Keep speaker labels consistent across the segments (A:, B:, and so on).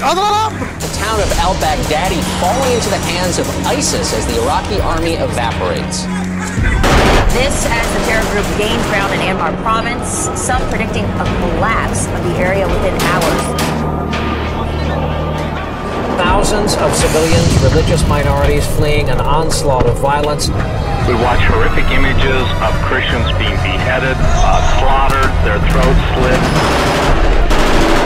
A: The town of al-Baghdadi falling into the hands of ISIS as the Iraqi army evaporates.
B: This as the terror group gained ground in Anbar province, some predicting a collapse of the area within hours.
A: Thousands of civilians, religious minorities fleeing an onslaught of violence.
C: We watch horrific images of Christians being beheaded, slaughtered, their throats slit.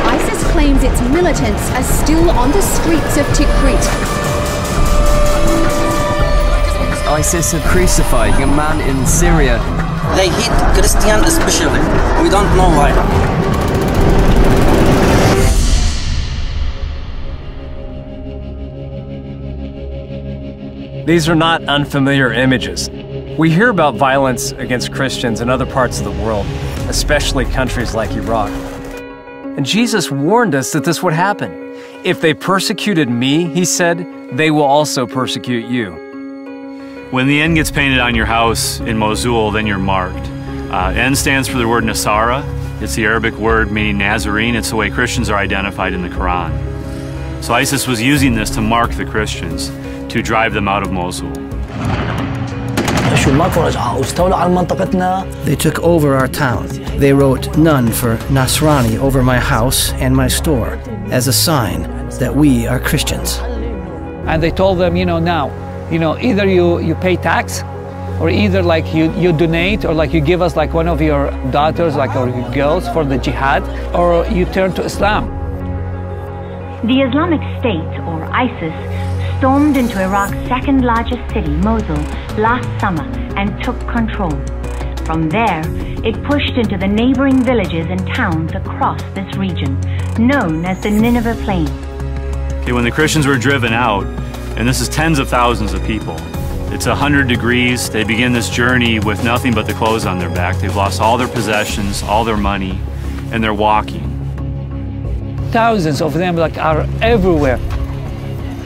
D: ISIS claims its militants are still on the streets of Tikrit.
E: ISIS are crucifying a man in Syria.
F: They hate Christians especially. We don't know why.
G: These are not unfamiliar images. We hear about violence against Christians in other parts of the world, especially countries like Iraq. And Jesus warned us that this would happen. If they persecuted me, he said, they will also persecute you.
H: When the N gets painted on your house in Mosul, then you're marked. N stands for the word Nasara. It's the Arabic word meaning Nazarene. It's the way Christians are identified in the Quran. So ISIS was using this to mark the Christians, to drive them out of Mosul.
I: They took over our town. They wrote none for Nasrani over my house and my store as a sign that we are Christians.
J: And they told them, now, either you pay tax, or either like you donate, or like you give us like one of your daughters, like or your girls for the jihad, or you turn to Islam.
K: The Islamic State, or ISIS, stormed into Iraq's second largest city, Mosul, last summer and took control. From there, it pushed into the neighboring villages and towns across this region, known as the Nineveh Plain.
H: Okay, when the Christians were driven out, and this is tens of thousands of people, it's 100 degrees, they begin this journey with nothing but the clothes on their back. They've lost all their possessions, all their money, and they're walking.
J: Thousands of them are everywhere.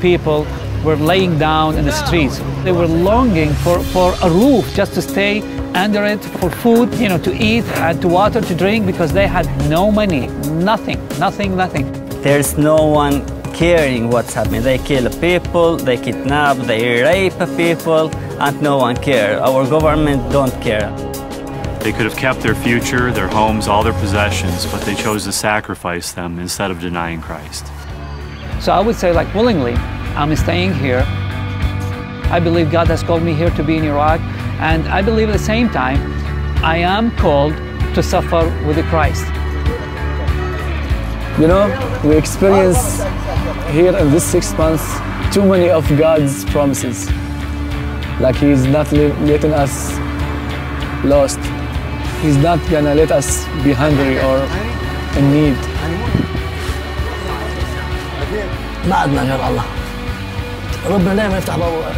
J: People were laying down in the streets. They were longing for a roof just to stay under it, for food, to eat and to water to drink, because they had no money, nothing.
L: There's no one caring what's happening. They kill people, they kidnap, they rape people, and no one cares. Our government don't care.
H: They could have kept their future, their homes, all their possessions, but they chose to sacrifice them instead of denying Christ.
J: So I would say, willingly, I'm staying here. I believe God has called me here to be in Iraq, and I believe at the same time, I am called to suffer with Christ.
M: We experience here in this 6 months too many of God's promises. Like He's not letting us lost. He's not gonna let us be hungry or in need.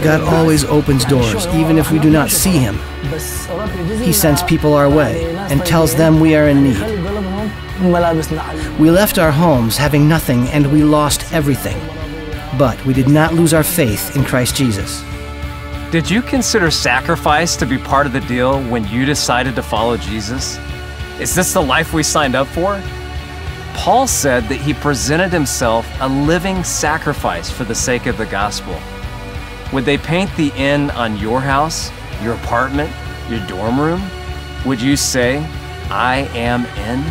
I: God always opens doors, even if we do not see Him. He sends people our way and tells them we are in need. We left our homes having nothing, and we lost everything. But we did not lose our faith in Christ Jesus.
G: Did you consider sacrifice to be part of the deal when you decided to follow Jesus? Is this the life we signed up for? Paul said that he presented himself a living sacrifice for the sake of the gospel. Would they paint the N on your house, your apartment, your dorm room? Would you say, I am in?